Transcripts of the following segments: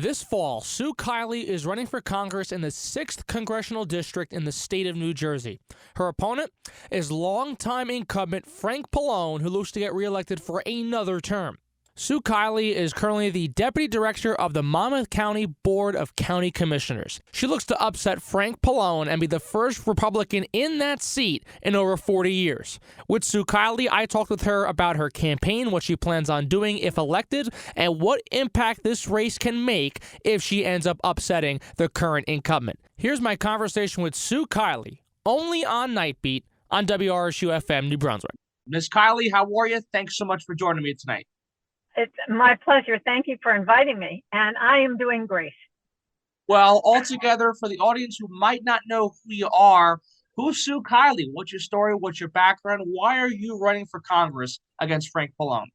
This fall, Sue Kiley is running for Congress in the 6th Congressional District in the state of New Jersey. Her opponent is longtime incumbent Frank Pallone, who looks to get reelected for another term. Sue Kiley is currently the Deputy Director of the Monmouth County Board of County Commissioners. She looks to upset Frank Pallone and be the first Republican in that seat in over 40 years. With Sue Kiley, I talked with her about her campaign, what she plans on doing if elected, and what impact this race can make if she ends up upsetting the current incumbent. Here's my conversation with Sue Kiley, only on Knightbeat on WRSU FM New Brunswick. Ms. Kiley, how are you? Thanks so much for joining me tonight. It's my pleasure. Thank you for inviting me, and I am doing great. Well, altogether, for the audience who might not know who you are, who's Sue Kiley? What's your story? What's your background? Why are you running for Congress against Frank Pallone?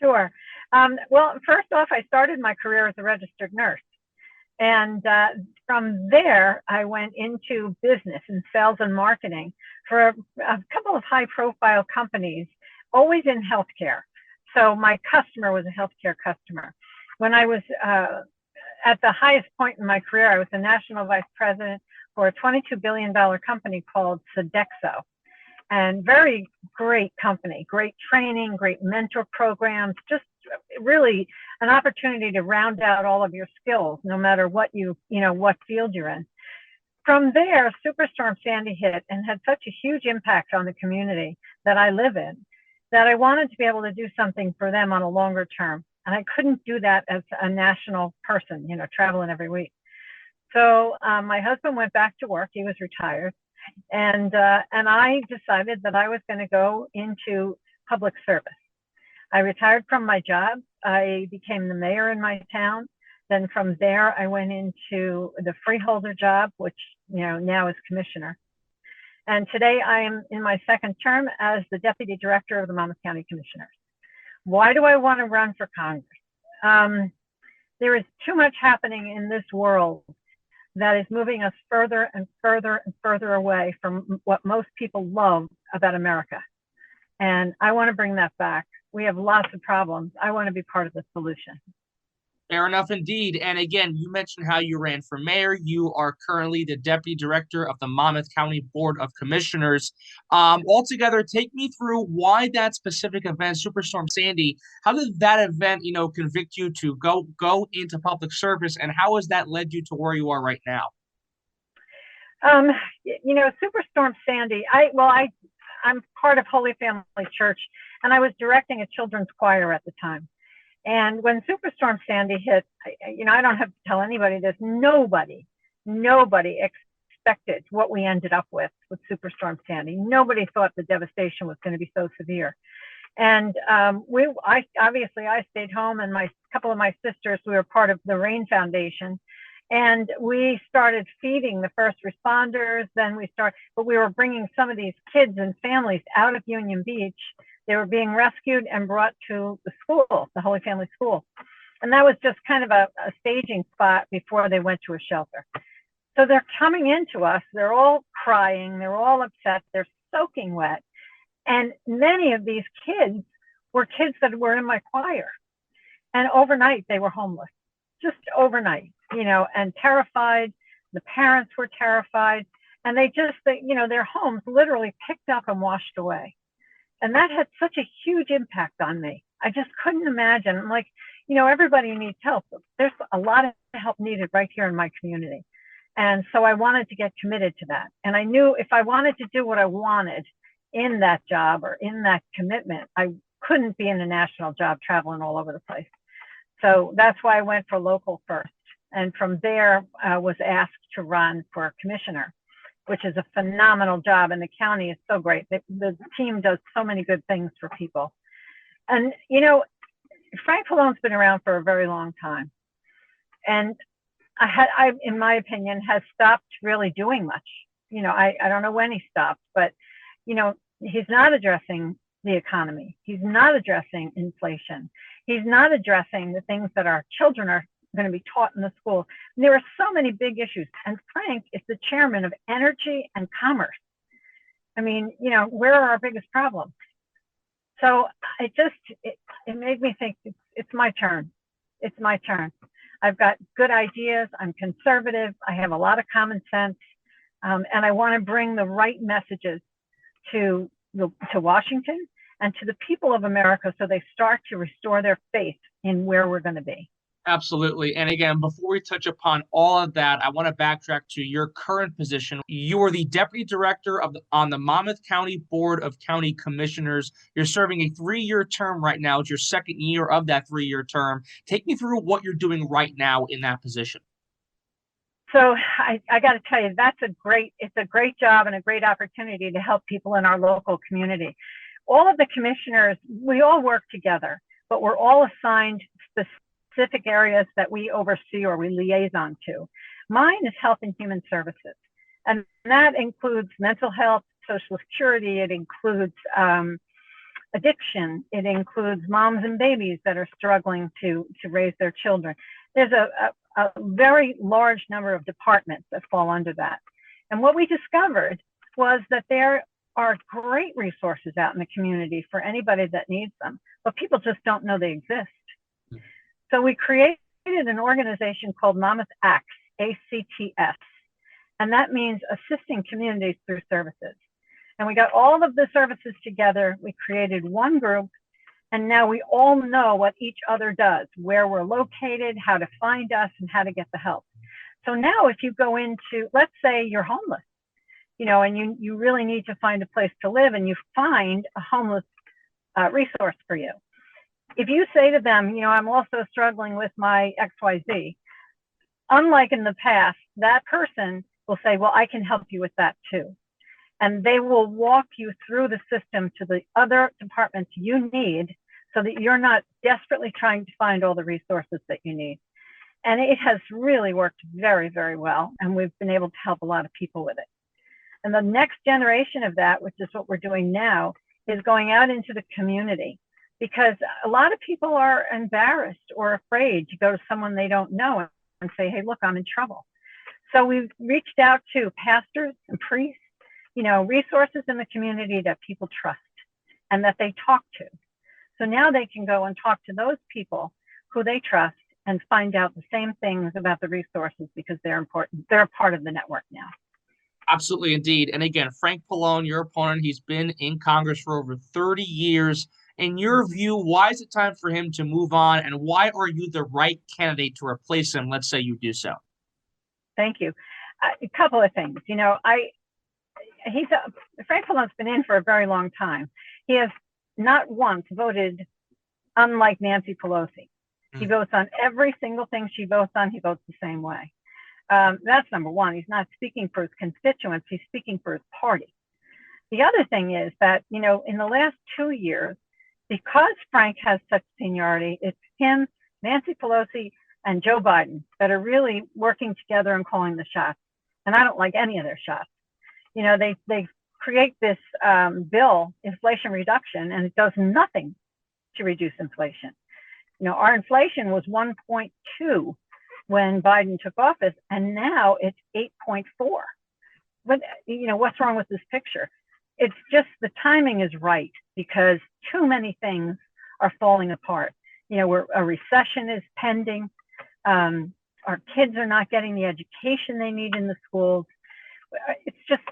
Sure. Well, first off, I started my career as a registered nurse. And from there, I went into business and sales and marketing for a couple of high-profile companies, always in healthcare. So my customer was a healthcare customer. When I was at the highest point in my career, I was the national vice president for a $22 billion company called Sodexo. And very great company, great training, great mentor programs, just really an opportunity to round out all of your skills, no matter what what field you're in. From there, Superstorm Sandy hit and had such a huge impact on the community that I live in, that I wanted to be able to do something for them on a longer term. And I couldn't do that as a national person, traveling every week. So my husband went back to work. He was retired. And I decided that I was going to go into public service. I retired from my job. I became the mayor in my town. Then from there, I went into the freeholder job, which now is commissioner. And today I am in my second term as the Deputy Director of the Monmouth County Commissioners. Why do I want to run for Congress? There is too much happening in this world that is moving us further and further and further away from what most people love about America. And I want to bring that back. We have lots of problems. I want to be part of the solution. Fair enough indeed. And again, you mentioned how you ran for mayor. You are currently the Deputy Director of the Monmouth County Board of Commissioners. Altogether, take me through why that specific event, Superstorm Sandy, how did that event, convict you to go into public service, and how has that led you to where you are right now? Superstorm Sandy, I'm part of Holy Family Church, and I was directing a children's choir at the time. And when Superstorm Sandy hit, I don't have to tell anybody this, nobody expected what we ended up with Superstorm Sandy. Nobody thought the devastation was going to be so severe. And I stayed home, and a couple of my sisters, we were part of the Rain Foundation. And we started feeding the first responders. But we were bringing some of these kids and families out of Union Beach. They were being rescued and brought to the school, the Holy Family School. And that was just kind of a staging spot before they went to a shelter. So they're coming into us. They're all crying. They're all upset. They're soaking wet. And many of these kids were kids that were in my choir. And overnight, they were homeless, just overnight, and terrified. The parents were terrified. And their homes literally picked up and washed away. And that had such a huge impact on me. I just couldn't imagine. I'm like, everybody needs help. There's a lot of help needed right here in my community. And so I wanted to get committed to that. And I knew if I wanted to do what I wanted in that job or in that commitment, I couldn't be in a national job traveling all over the place. So that's why I went for local first. And from there, I was asked to run for commissioner, which is a phenomenal job. And the county is so great. The team does so many good things for people. And, Frank Pallone's been around for a very long time. And I, in my opinion, has stopped really doing much. I don't know when he stopped, but, he's not addressing the economy. He's not addressing inflation. He's not addressing the things that our children are going to be taught in the school. And there are so many big issues. And Frank is the chairman of energy and commerce. I mean, where are our biggest problems? So it made me think it's my turn. It's my turn. I've got good ideas. I'm conservative. I have a lot of common sense. And I want to bring the right messages to Washington and to the people of America so they start to restore their faith in where we're going to be. Absolutely. And again, before we touch upon all of that, I want to backtrack to your current position. You are the Deputy Director on the Monmouth County Board of County Commissioners. You're serving a 3-year term right now. It's your second year of that 3-year term. Take me through what you're doing right now in that position. So I got to tell you, it's a great job and a great opportunity to help people in our local community. All of the commissioners, we all work together, but we're all assigned specific areas that we oversee or we liaison to. Mine is health and human services, and that includes mental health, social security. It includes addiction. It includes moms and babies that are struggling to raise their children. There's a very large number of departments that fall under that. And what we discovered was that there are great resources out in the community for anybody that needs them, but people just don't know they exist. So we created an organization called Monmouth ACTS, ACTS, and that means Assisting Communities Through Services. And we got all of the services together. We created one group, and now we all know what each other does, where we're located, how to find us, and how to get the help. So now if you go into, let's say you're homeless, and you really need to find a place to live, and you find a homeless resource for you. If you say to them, I'm also struggling with my XYZ, unlike in the past, that person will say, well, I can help you with that too. And they will walk you through the system to the other departments you need so that you're not desperately trying to find all the resources that you need. And it has really worked very, very well. And we've been able to help a lot of people with it. And the next generation of that, which is what we're doing now, is going out into the community, because a lot of people are embarrassed or afraid to go to someone they don't know and say, hey, look, I'm in trouble. So we've reached out to pastors and priests, resources in the community that people trust and that they talk to. So now they can go and talk to those people who they trust and find out the same things about the resources because they're important. They're a part of the network now. Absolutely, indeed. And again, Frank Pallone, your opponent, he's been in Congress for over 30 years. In your view, why is it time for him to move on, and why are you the right candidate to replace him? Let's say you do so. Thank you. A couple of things. Frank Pallone's been in for a very long time. He has not once voted unlike Nancy Pelosi. He votes on every single thing she votes on. He votes the same way. That's number one. He's not speaking for his constituents. He's speaking for his party. The other thing is that, in the last 2 years, because Frank has such seniority, it's him, Nancy Pelosi, and Joe Biden that are really working together and calling the shots. And I don't like any of their shots. They create this bill, inflation reduction, and it does nothing to reduce inflation. Our inflation was 1.2 when Biden took office, and now it's 8.4. But, what's wrong with this picture? It's just the timing is right because too many things are falling apart. A recession is pending. Our kids are not getting the education they need in the schools.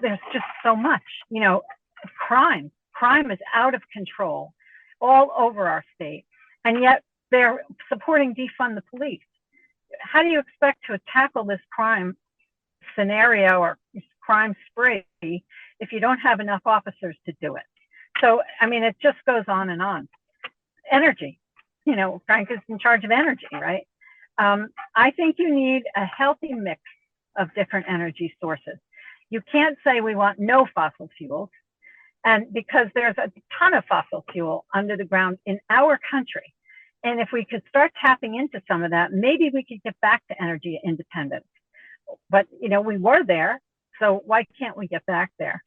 There's just so much, crime is out of control all over our state. And yet they're supporting defund the police. How do you expect to tackle this crime scenario or crime spree if you don't have enough officers to do it? So, it just goes on and on. Energy, Frank is in charge of energy, right? I think you need a healthy mix of different energy sources. You can't say we want no fossil fuels, and because there's a ton of fossil fuel under the ground in our country. And if we could start tapping into some of that, maybe we could get back to energy independence. But, we were there, so why can't we get back there?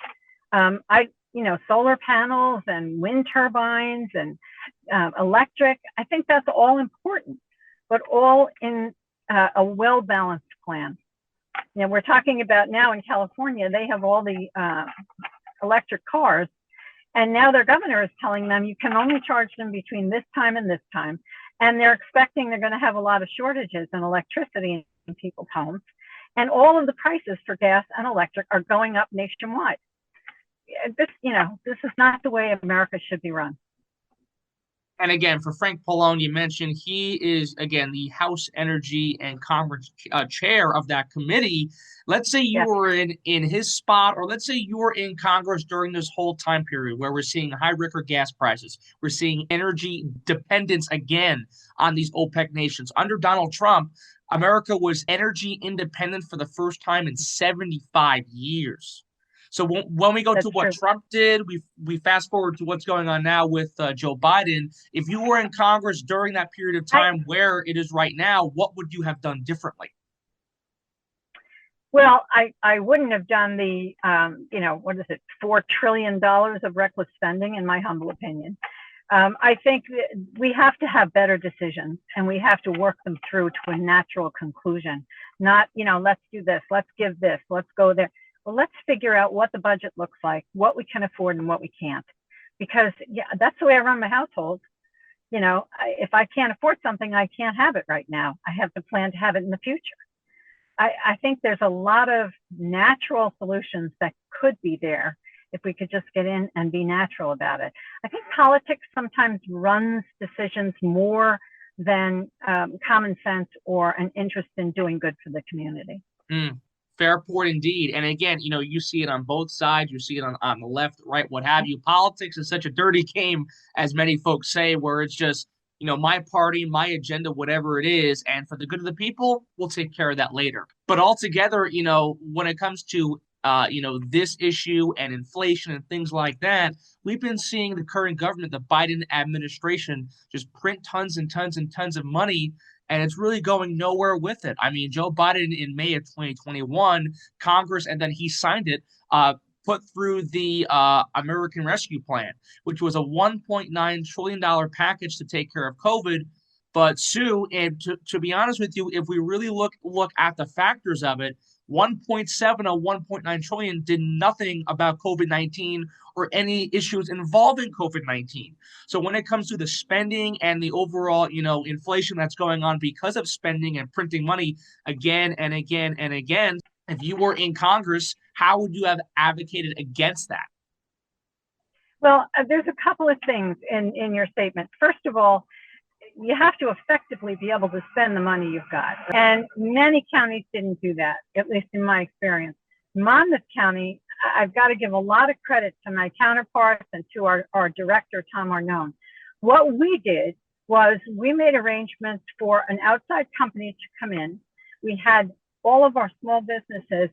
Solar panels and wind turbines and electric, I think that's all important, but all in a well-balanced plan. We're talking about now in California, they have all the electric cars, and now their governor is telling them you can only charge them between this time and this time. and they're expecting they're going to have a lot of shortages in electricity in people's homes. And all of the prices for gas and electric are going up nationwide. This is not the way America should be run. And again, for Frank Pallone, you mentioned he is, again, the House Energy and Commerce chair of that committee. Let's say you were in his spot, or let's say you were in Congress during this whole time period where we're seeing high record gas prices. We're seeing energy dependence again on these OPEC nations. Under Donald Trump, America was energy independent for the first time in 75 years. So when we go to what Trump did, we fast forward to what's going on now with Joe Biden. If you were in Congress during that period of time where it is right now, what would you have done differently? Well, I wouldn't have done the, what is it, $4 trillion of reckless spending, in my humble opinion. I think we have to have better decisions, and we have to work them through to a natural conclusion. Not, let's do this, let's give this, let's go there. Well, let's figure out what the budget looks like, what we can afford and what we can't. Because that's the way I run my household. If I can't afford something, I can't have it right now. I have to plan to have it in the future. I think there's a lot of natural solutions that could be there if we could just get in and be natural about it. I think politics sometimes runs decisions more than common sense or an interest in doing good for the community. Fair point indeed. And again, you see it on both sides. You see it on the left, right, what have you. Politics is such a dirty game, as many folks say, where it's just, my party, my agenda, whatever it is. And for the good of the people, we'll take care of that later. But altogether, when it comes to, this issue and inflation and things like that, we've been seeing the current government, the Biden administration, just print tons and tons and tons of money. And it's really going nowhere with it. I mean, Joe Biden in May of 2021, Congress, and then he signed it, put through the American Rescue Plan, which was a $1.9 trillion package to take care of COVID. But Sue, and to be honest with you, if we really look at the factors of it, 1.7 or 1.9 trillion did nothing about COVID-19 or any issues involving COVID-19. So when it comes to the spending and the overall, inflation that's going on because of spending and printing money again and again and again, if you were in Congress, how would you have advocated against that? Well, there's a couple of things in your statement. First of all, you have to effectively be able to spend the money you've got. And many counties didn't do that, at least in my experience. Monmouth County, I've got to give a lot of credit to my counterparts and to our director, Tom Arnone. What we did was we made arrangements for an outside company to come in. We had all of our small businesses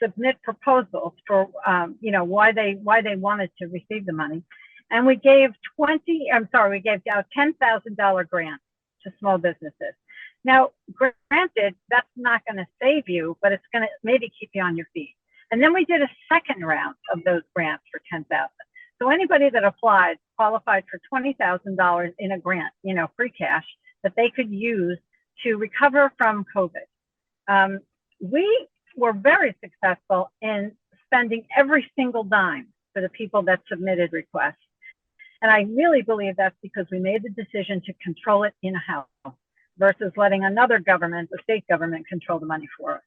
submit proposals for, why they wanted to receive the money. And we gave out $10,000 grants to small businesses. Now, granted, that's not going to save you, but it's going to maybe keep you on your feet. And then we did a second round of those grants for $10,000. So anybody that applied qualified for $20,000 in a grant, free cash that they could use to recover from COVID. We were very successful in spending every single dime for the people that submitted requests. And I really believe that's because we made the decision to control it in-house versus letting another government, the state government, control the money for us.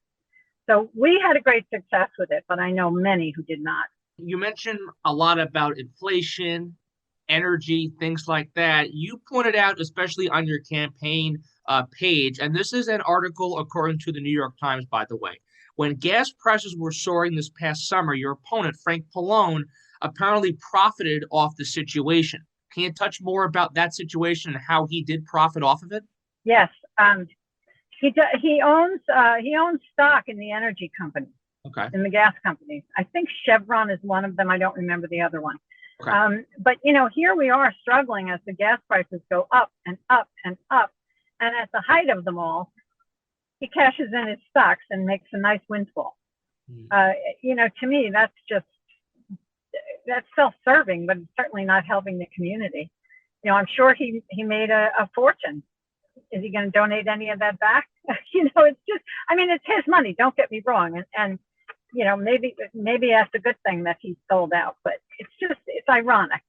So we had a great success with it, but I know many who did not. You mentioned a lot about inflation, energy, things like that. You pointed out, especially on your campaign page, and this is an article according to the New York Times, by the way. When gas prices were soaring this past summer, your opponent, Frank Pallone, apparently profited off the situation. Can you touch more about that situation and how he did profit off of it? Yes, he owns stock in the energy companies, in the gas companies. I think Chevron is one of them. I don't remember the other one. Okay. But here we are struggling as the gas prices go up and up and up, and at the height of them all, he cashes in his stocks and makes a nice windfall. To me, that's self-serving, but it's certainly not helping the community. I'm sure he made a fortune. Is he going to donate any of that back? It's just, it's his money. Don't get me wrong. And maybe that's a good thing that he sold out, but it's ironic.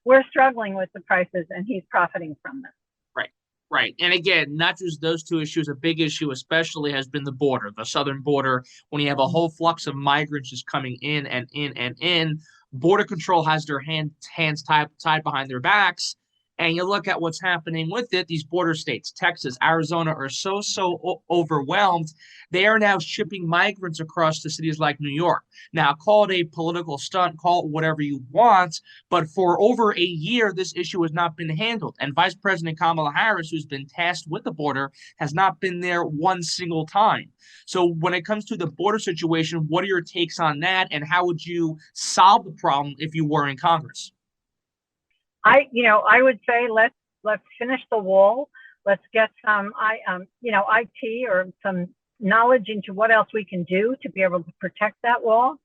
We're struggling with the prices and he's profiting from them. Right. Right. And again, not just those two issues, a big issue especially has been the border, the southern border. When you have a whole flux of migrants just coming in and in and in, border control has their hands tied behind their backs. And you look at what's happening with it, these border states, Texas, Arizona, are so overwhelmed. They are now shipping migrants across to cities like New York. Now, call it a political stunt, call it whatever you want, but for over a year, this issue has not been handled. And Vice President Kamala Harris, who's been tasked with the border, has not been there one single time. So when it comes to the border situation, what are your takes on that? And how would you solve the problem if you were in Congress? I would say let's finish the wall. Let's get some, IT or some knowledge into what else we can do to be able to protect that wall.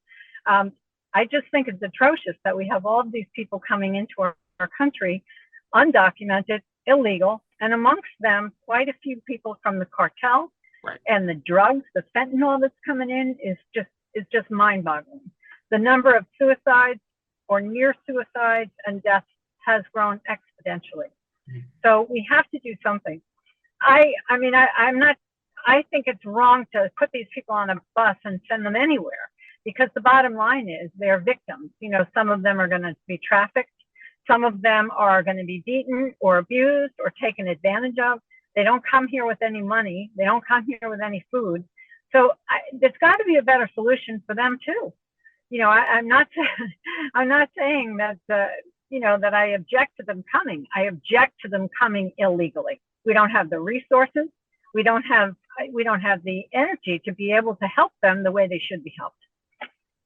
I just think it's atrocious that we have all of these people coming into our country, undocumented, illegal, and amongst them, quite a few people from the cartel. Right. And the drugs, the fentanyl that's coming in is just mind-boggling. The number of suicides or near suicides and deaths has grown exponentially. Mm-hmm. So we have to do something. I think it's wrong to put these people on a bus and send them anywhere, because the bottom line is they're victims. Some of them are going to be trafficked. Some of them are going to be beaten or abused or taken advantage of. They don't come here with any money. They don't come here with any food. So there's got to be a better solution for them too. I'm not saying that that I object to them coming. I object to them coming illegally. We don't have the resources. We don't have the energy to be able to help them the way they should be helped.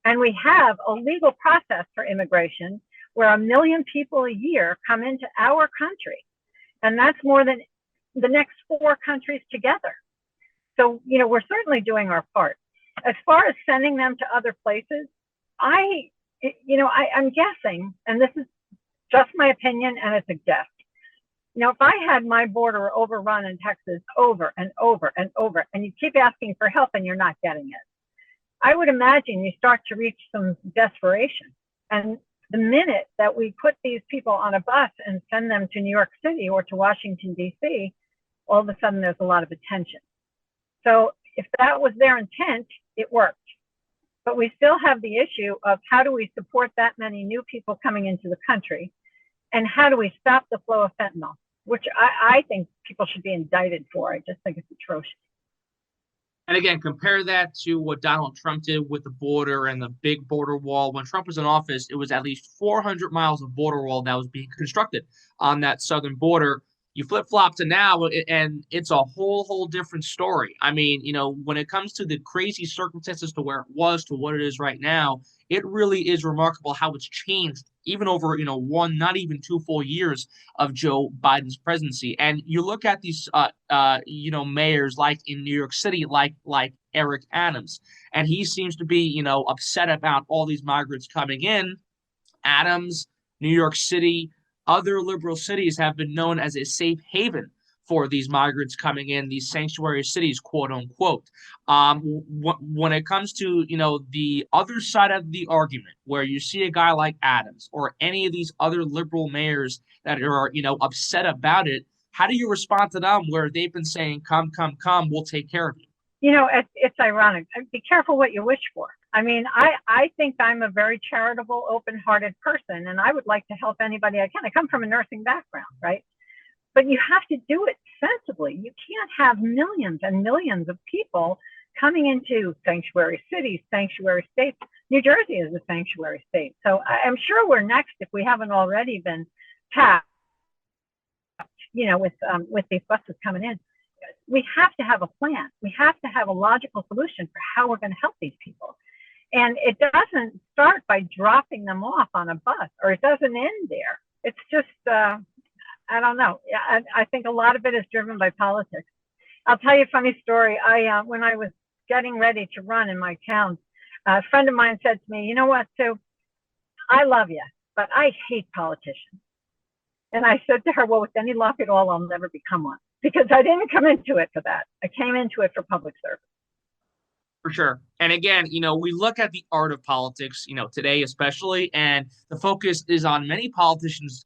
And we have a legal process for immigration where 1 million people a year come into our country. And that's more than the next 4 countries together. So, we're certainly doing our part. As far as sending them to other places, I'm guessing, and this is just my opinion and it's a guess. If I had my border overrun in Texas over and over and over, and you keep asking for help and you're not getting it, I would imagine you start to reach some desperation. And the minute that we put these people on a bus and send them to New York City or to Washington, D.C., all of a sudden there's a lot of attention. So if that was their intent, it worked. But we still have the issue of how do we support that many new people coming into the country, and how do we stop the flow of fentanyl, which I think people should be indicted for. I just think it's atrocious. And again, compare that to what Donald Trump did with the border and the big border wall. When Trump was in office, it was at least 400 miles of border wall that was being constructed on that southern border. You flip-flop to now, and it's a whole different story. I mean, when it comes to the crazy circumstances to where it was to what it is right now, it really is remarkable how it's changed, even over, one, not even 2 full years of Joe Biden's presidency. And you look at these, mayors like in New York City, like Eric Adams, and he seems to be, upset about all these migrants coming in. Adams, New York City, other liberal cities have been known as a safe haven for these migrants coming in, these sanctuary cities, quote unquote. When it comes to, the other side of the argument, where you see a guy like Adams or any of these other liberal mayors that are, upset about it, how do you respond to them where they've been saying, come, we'll take care of you? It's ironic. Be careful what you wish for. I mean, I think I'm a very charitable, open-hearted person, and I would like to help anybody I can. I come from a nursing background, right? But you have to do it sensibly. You can't have millions and millions of people coming into sanctuary cities, sanctuary states. New Jersey is a sanctuary state. So I'm sure we're next if we haven't already been tapped, with these buses coming in. We have to have a plan. We have to have a logical solution for how we're going to help these people. And it doesn't start by dropping them off on a bus, or it doesn't end there. It's just, I don't know. I think a lot of it is driven by politics. I'll tell you a funny story. When I was getting ready to run in my town, a friend of mine said to me, "You know what, Sue? I love you, but I hate politicians." And I said to her, "Well, with any luck at all, I'll never become one." Because I didn't come into it for that. I came into it for public service. For sure. And again, we look at the art of politics, today especially, and the focus is on many politicians,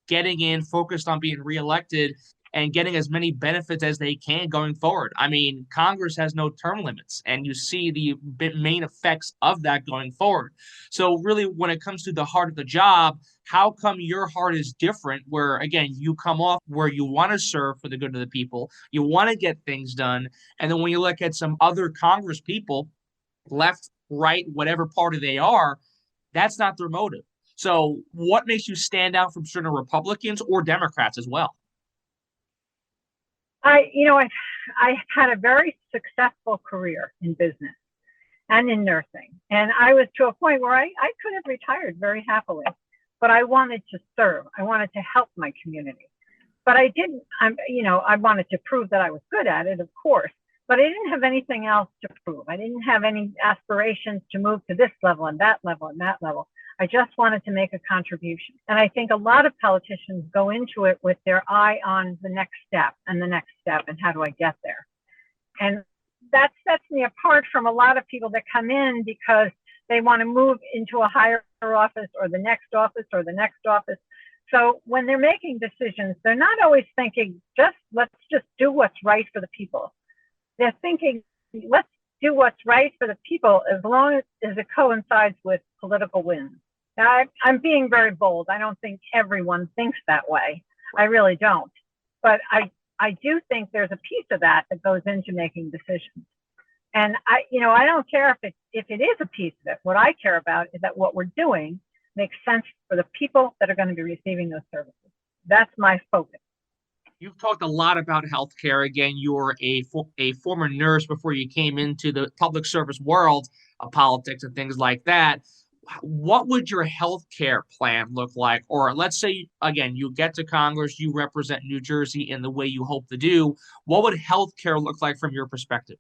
getting in, focused on being reelected. and getting as many benefits as they can going forward. I mean, Congress has no term limits, and you see the main effects of that going forward. So really, when it comes to the heart of the job, how come your heart is different, where again you come off where you want to serve for the good of the people, you want to get things done, and then when you look at some other Congress people, left, right, whatever party they are, that's not their motive. So what makes you stand out from certain Republicans or Democrats as well? I had a very successful career in business and in nursing. And I was to a point where I could have retired very happily, but I wanted to serve. I wanted to help my community. But I didn't, I wanted to prove that I was good at it, of course, but I didn't have anything else to prove. I didn't have any aspirations to move to this level and that level and that level. I just wanted to make a contribution. And I think a lot of politicians go into it with their eye on the next step and the next step and how do I get there? And that sets me apart from a lot of people that come in because they want to move into a higher office or the next office or the next office. So when they're making decisions, they're not always thinking, let's just do what's right for the people. They're thinking, let's do what's right for the people as long as it coincides with political wins. Now, I'm being very bold. I don't think everyone thinks that way. I really don't. But I do think there's a piece of that goes into making decisions. And I don't care if it is a piece of it. What I care about is that what we're doing makes sense for the people that are going to be receiving those services. That's my focus. You've talked a lot about healthcare. Again, you were a former nurse before you came into the public service world of politics and things like that. What would your healthcare plan look like? Or let's say, again, you get to Congress, you represent New Jersey in the way you hope to do. What would healthcare look like from your perspective?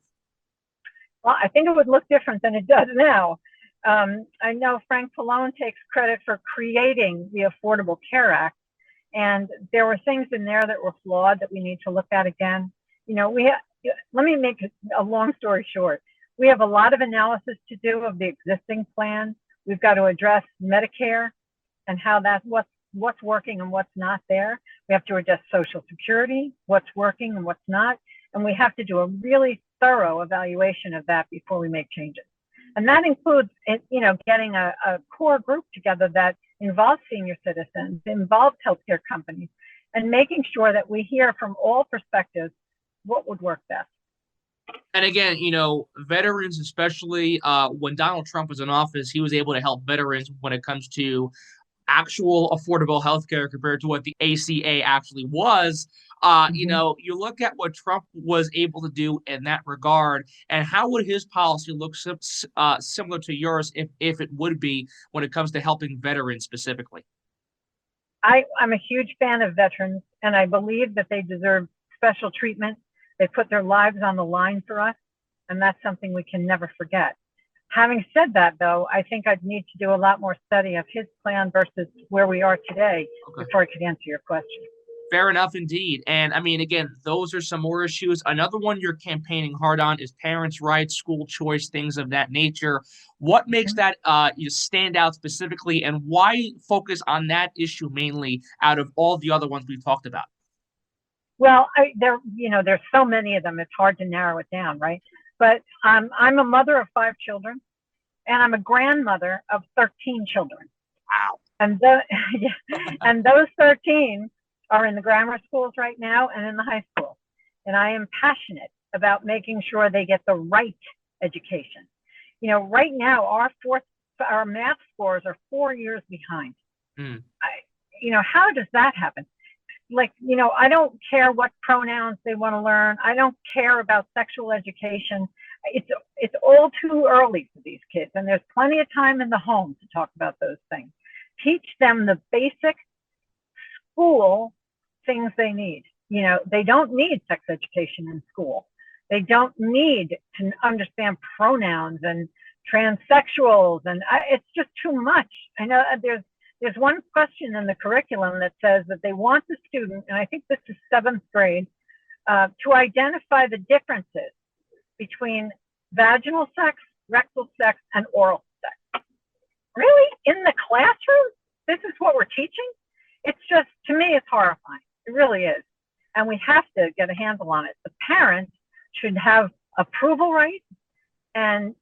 Well, I think it would look different than it does now. I know Frank Pallone takes credit for creating the Affordable Care Act. And there were things in there that were flawed that we need to look at again. Let me make a long story short. We have a lot of analysis to do of the existing plan. We've got to address Medicare and how what's working and what's not there. We have to address Social Security, what's working and what's not. And we have to do a really thorough evaluation of that before we make changes. And that includes, getting a core group together that involves senior citizens, involves healthcare companies, and making sure that we hear from all perspectives what would work best. And again, veterans, especially when Donald Trump was in office, he was able to help veterans when it comes to actual affordable healthcare compared to what the ACA actually was. You look at what Trump was able to do in that regard, and how would his policy look similar to yours if it would be when it comes to helping veterans specifically? I'm a huge fan of veterans, and I believe that they deserve special treatment. They put their lives on the line for us, and that's something we can never forget. Having said that, though, I think I'd need to do a lot more study of his plan versus where we are today before I could answer your question. Fair enough indeed. And I mean, again, those are some more issues. Another one you're campaigning hard on is parents' rights, school choice, things of that nature. What makes that you stand out specifically, and why focus on that issue mainly out of all the other ones we've talked about? Well, there's so many of them, it's hard to narrow it down, right? But I'm a mother of 5 children, and I'm a grandmother of 13 children. Wow. And those 13 are in the grammar schools right now and in the high school. And I am passionate about making sure they get the right education. Right now, our math scores are 4 years behind. How does that happen? I don't care what pronouns they want to learn. I don't care about sexual education. It's all too early for these kids. And there's plenty of time in the home to talk about those things. Teach them the basic school things they need. They don't need sex education in school. They don't need to understand pronouns and transsexuals. And it's just too much. I know there's one question in the curriculum that says that they want the student, and I think this is 7th grade, to identify the differences between vaginal sex, rectal sex, and oral sex. Really? In the classroom? This is what we're teaching? It's just, to me, it's horrifying. It really is. and we have to get a handle on it. The parents should have approval rights and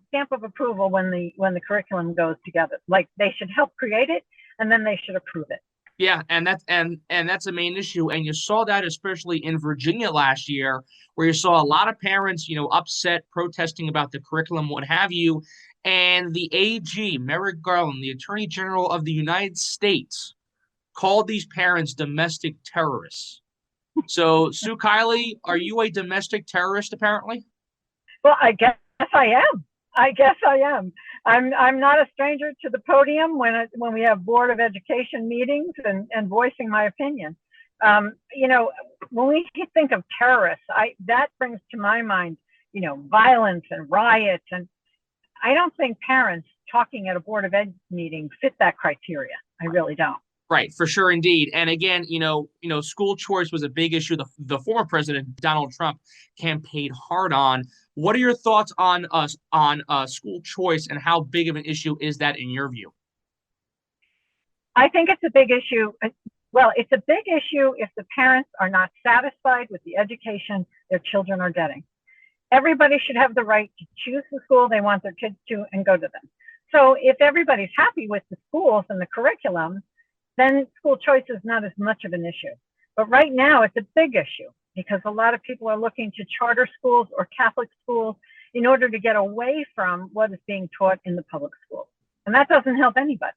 stamp of approval when the curriculum goes together. Like, they should help create it, and then they should approve it. Yeah, and that's a main issue. And you saw that especially in Virginia last year, where you saw a lot of parents, upset, protesting about the curriculum, what have you. And the AG, Merrick Garland, the Attorney General of the United States, called these parents domestic terrorists. So, Sue Kiley, are you a domestic terrorist, apparently? Well, I guess I am. I'm not a stranger to the podium when we have Board of Education meetings and voicing my opinion. When we think of terrorists, that brings to my mind, violence and riots. And I don't think parents talking at a Board of Ed meeting fit that criteria. I really don't. Right, for sure, indeed. And again, school choice was a big issue. The former president, Donald Trump, campaigned hard on. What are your thoughts on school choice, and how big of an issue is that in your view? I think it's a big issue. Well, it's a big issue if the parents are not satisfied with the education their children are getting. Everybody should have the right to choose the school they want their kids to and go to them. So if everybody's happy with the schools and the curriculum, then school choice is not as much of an issue. But right now, it's a big issue because a lot of people are looking to charter schools or Catholic schools in order to get away from what is being taught in the public schools. And that doesn't help anybody.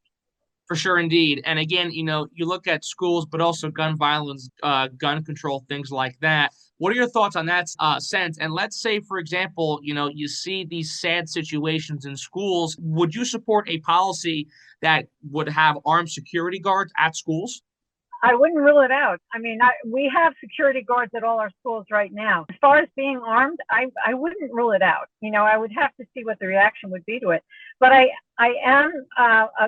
For sure, indeed. And again, you look at schools, but also gun violence, gun control, things like that. What are your thoughts on that sense? And let's say, for example, you see these sad situations in schools. Would you support a policy that would have armed security guards at schools? I wouldn't rule it out. I mean, we have security guards at all our schools right now. As far as being armed, I wouldn't rule it out. I would have to see what the reaction would be to it. But I am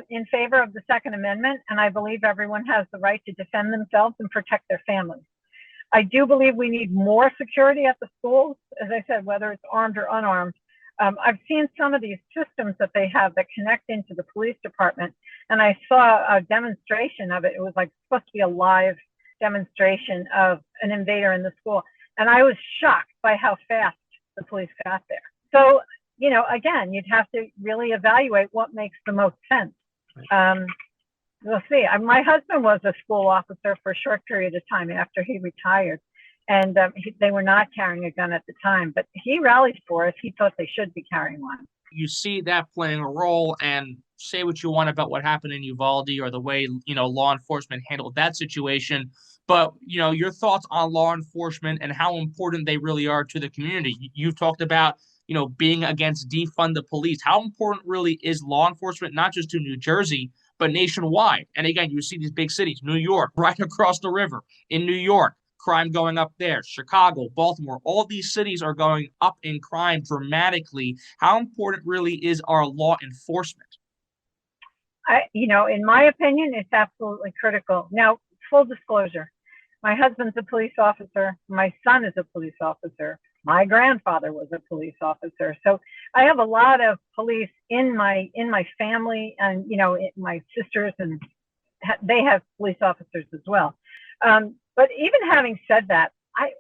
in favor of the Second Amendment, and I believe everyone has the right to defend themselves and protect their families. I do believe we need more security at the schools, as I said, whether it's armed or unarmed. I've seen some of these systems that they have that connect into the police department, and I saw a demonstration of it. It was like supposed to be a live demonstration of an invader in the school, and I was shocked by how fast the police got there. So, again, you'd have to really evaluate what makes the most sense. We'll see. My husband was a school officer for a short period of time after he retired. And they were not carrying a gun at the time, but he rallied for us. He thought they should be carrying one. You see that playing a role, and say what you want about what happened in Uvalde or the way, law enforcement handled that situation. But, your thoughts on law enforcement and how important they really are to the community. You've talked about, being against defund the police. How important really is law enforcement, not just to New Jersey, but nationwide? And again, you see these big cities, New York, right across the river. In New York, crime going up there, Chicago, Baltimore, all these cities are going up in crime dramatically. How important really is our law enforcement? In my opinion, it's absolutely critical. Now, full disclosure, my husband's a police officer. My son is a police officer. My grandfather was a police officer. So I have a lot of police in my family, and, my sisters, and they have police officers as well. But even having said that,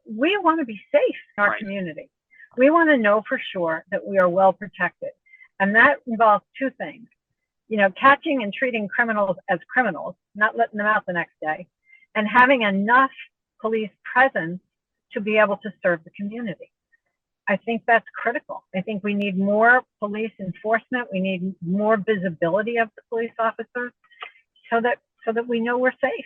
we want to be safe in our community. We want to know for sure that we are well protected. And that involves two things, catching and treating criminals as criminals, not letting them out the next day, and having enough police presence to be able to serve the community. I think that's critical. I think we need more police enforcement. We need more visibility of the police officers so that we know we're safe.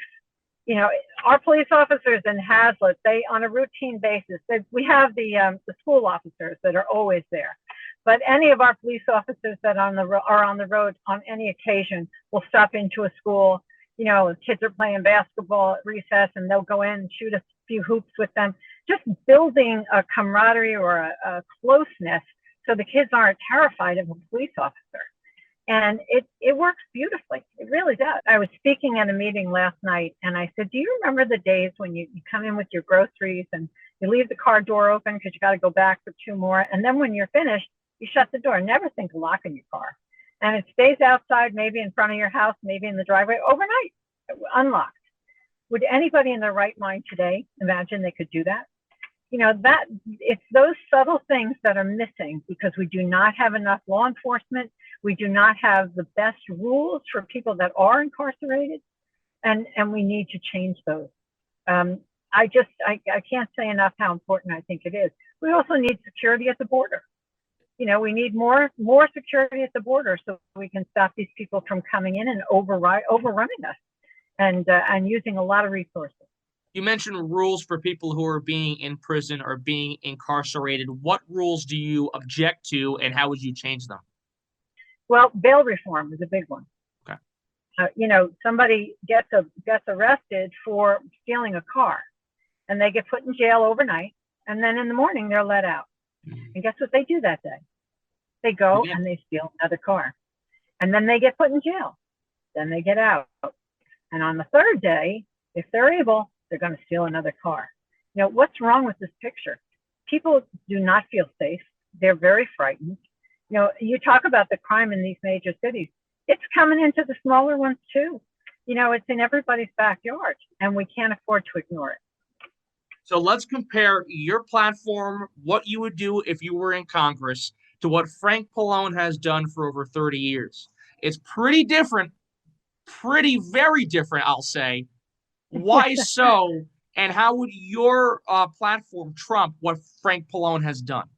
Our police officers in Hazlet, they, on a routine basis, we have the school officers that are always there. But any of our police officers that are on the road on any occasion will stop into a school. Kids are playing basketball at recess, and they'll go in and shoot a few hoops with them, just building a camaraderie or a closeness so the kids aren't terrified of a police officer. And it works beautifully. It really does. I was speaking at a meeting last night, and I said, do you remember the days when you come in with your groceries and you leave the car door open because you got to go back for two more? And then when you're finished, you shut the door. Never think of locking your car. And it stays outside, maybe in front of your house, maybe in the driveway overnight, unlocked. Would anybody in their right mind today imagine they could do that? That it's those subtle things that are missing because we do not have enough law enforcement. We do not have the best rules for people that are incarcerated, and we need to change those. I can't say enough how important I think it is. We also need security at the border. We need more security at the border so we can stop these people from coming in and overrunning us and using a lot of resources. You mentioned rules for people who are being in prison or being incarcerated. What rules do you object to, and how would you change them? Well, bail reform is a big one. Okay. Somebody gets arrested for stealing a car, and they get put in jail overnight, and then in the morning they're let out. And guess what they do that day? They go and they steal another car, and then they get put in jail. Then they get out, and on the third day, if they're able, they're going to steal another car. What's wrong with this picture? People do not feel safe. They're very frightened. You talk about the crime in these major cities. It's coming into the smaller ones too. It's in everybody's backyard, and we can't afford to ignore it. So let's compare your platform, what you would do if you were in Congress, to what Frank Pallone has done for over 30 years. It's pretty different, very different, I'll say. Why so? And how would your platform trump what Frank Pallone has done?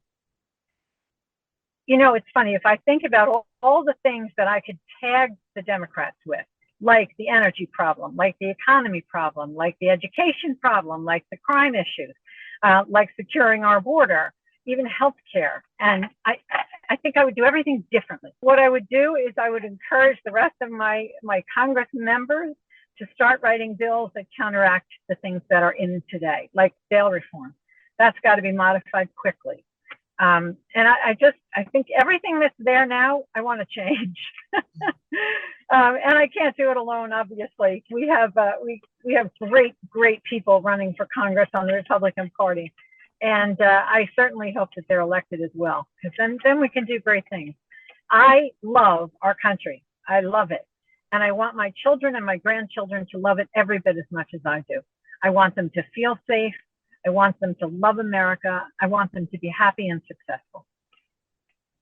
It's funny. If I think about all the things that I could tag the Democrats with, like the energy problem, like the economy problem, like the education problem, like the crime issues, like securing our border, even healthcare. And I think I would do everything differently. What I would do is I would encourage the rest of my Congress members to start writing bills that counteract the things that are in today, like bail reform. That's got to be modified quickly. And I think everything that's there now, I want to change. And I can't do it alone, obviously. We have great people running for Congress on the Republican Party. And I certainly hope that they're elected as well, because then we can do great things. I love our country. I love it. And I want my children and my grandchildren to love it every bit as much as I do. I want them to feel safe. I want them to love America. I want them to be happy and successful.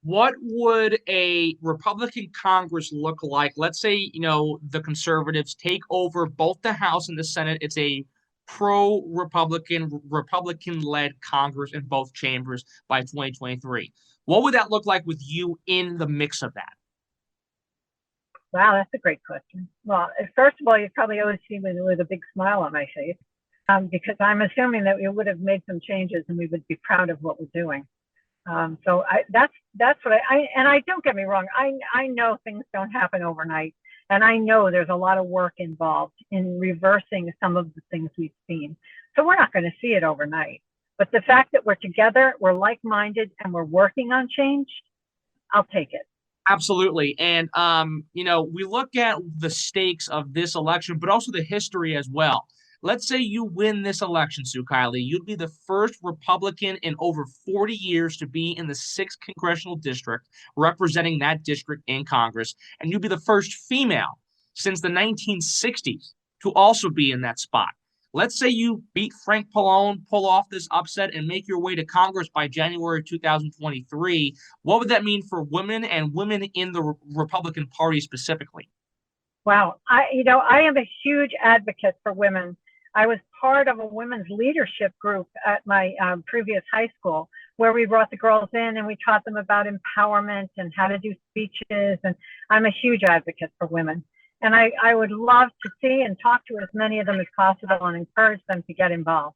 What would a Republican Congress look like? Let's say, the conservatives take over both the House and the Senate. It's a pro-Republican, Republican-led Congress in both chambers by 2023. What would that look like with you in the mix of that? Wow, that's a great question. Well, first of all, you probably always see me with a big smile on my face, because I'm assuming that we would have made some changes and we would be proud of what we're doing. So that's what and I don't get me wrong. I know things don't happen overnight, and I know there's a lot of work involved in reversing some of the things we've seen. So we're not going to see it overnight. But the fact that we're together, we're like-minded, and we're working on change, I'll take it. Absolutely. And, we look at the stakes of this election, but also the history as well. Let's say you win this election, Sue Kiley. You'd be the first Republican in over 40 years to be in the 6th congressional district, representing that district in Congress. And you'd be the first female since the 1960s to also be in that spot. Let's say you beat Frank Pallone, pull off this upset, and make your way to Congress by January 2023. What would that mean for women and women in the Republican Party specifically? Wow. I am a huge advocate for women. I was part of a women's leadership group at my previous high school, where we brought the girls in and we taught them about empowerment and how to do speeches. And I'm a huge advocate for women. And I would love to see and talk to as many of them as possible and encourage them to get involved.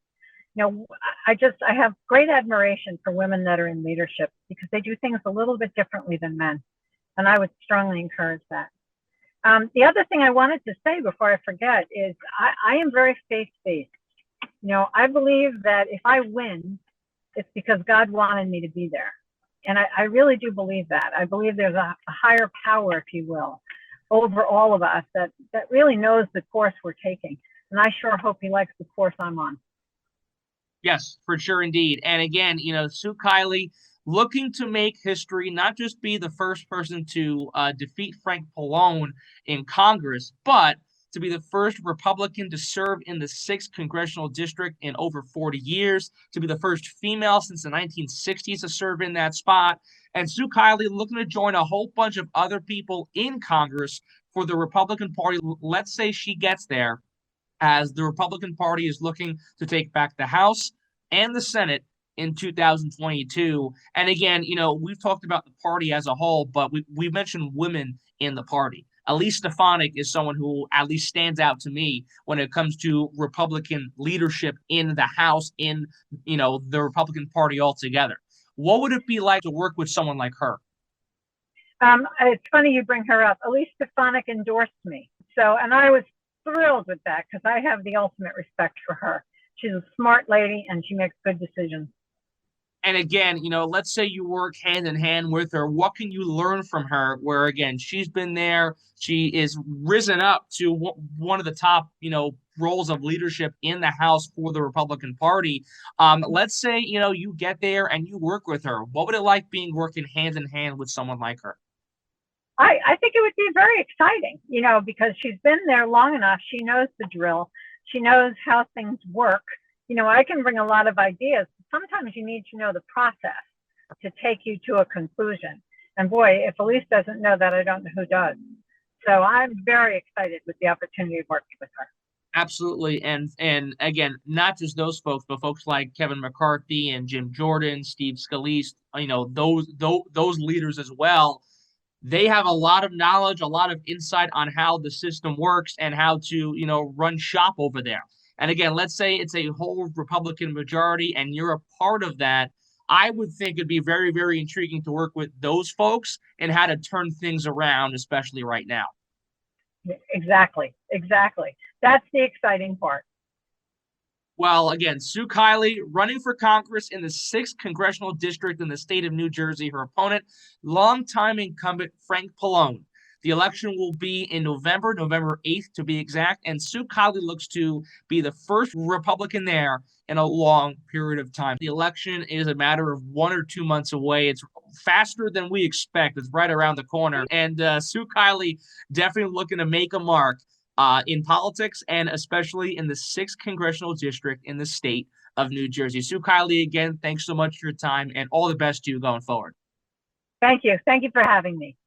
I have great admiration for women that are in leadership, because they do things a little bit differently than men. And I would strongly encourage that. The other thing I wanted to say before I forget is I am very faith-based. I believe that if I win, it's because God wanted me to be there. And I really do believe that. I believe there's a higher power, if you will, over all of us that really knows the course we're taking. And I sure hope he likes the course I'm on. Yes, for sure indeed. And again, Sue Kiley, looking to make history, not just be the first person to defeat Frank Pallone in Congress, but to be the first Republican to serve in the 6th Congressional District in over 40 years, to be the first female since the 1960s to serve in that spot. And Sue Kiley looking to join a whole bunch of other people in Congress for the Republican Party. Let's say she gets there, as the Republican Party is looking to take back the House and the Senate in 2022. And again, we've talked about the party as a whole, but we mentioned women in the party. Elise Stefanik is someone who at least stands out to me when it comes to Republican leadership in the House, in the Republican Party altogether. What would it be like to work with someone like her? It's funny you bring her up. Elise Stefanik endorsed me. And I was thrilled with that because I have the ultimate respect for her. She's a smart lady and she makes good decisions. And again, let's say you work hand in hand with her. What can you learn from her? Where, again, she's been there. She is risen up to one of the top, roles of leadership in the House for the Republican Party. Let's say, you get there and you work with her. What would it like working hand in hand with someone like her? I think it would be very exciting, because she's been there long enough. She knows the drill. She knows how things work. I can bring a lot of ideas. Sometimes you need to know the process to take you to a conclusion. And boy, if Elise doesn't know that, I don't know who does. So I'm very excited with the opportunity of working with her. Absolutely. And again, not just those folks, but folks like Kevin McCarthy and Jim Jordan, Steve Scalise, those leaders as well. They have a lot of knowledge, a lot of insight on how the system works and how to, run shop over there. And again, let's say it's a whole Republican majority and you're a part of that. I would think it'd be very, very intriguing to work with those folks and how to turn things around, especially right now. Exactly. That's the exciting part. Well, again, Sue Kiley running for Congress in the 6th Congressional District in the state of New Jersey. Her opponent, longtime incumbent Frank Pallone. The election will be in November 8th to be exact, and Sue Kiley looks to be the first Republican there in a long period of time. The election is a matter of 1 or 2 months away. It's faster than we expect. It's right around the corner, and Sue Kiley definitely looking to make a mark in politics, and especially in the 6th Congressional District in the state of New Jersey. Sue Kiley, again, thanks so much for your time, and all the best to you going forward. Thank you. Thank you for having me.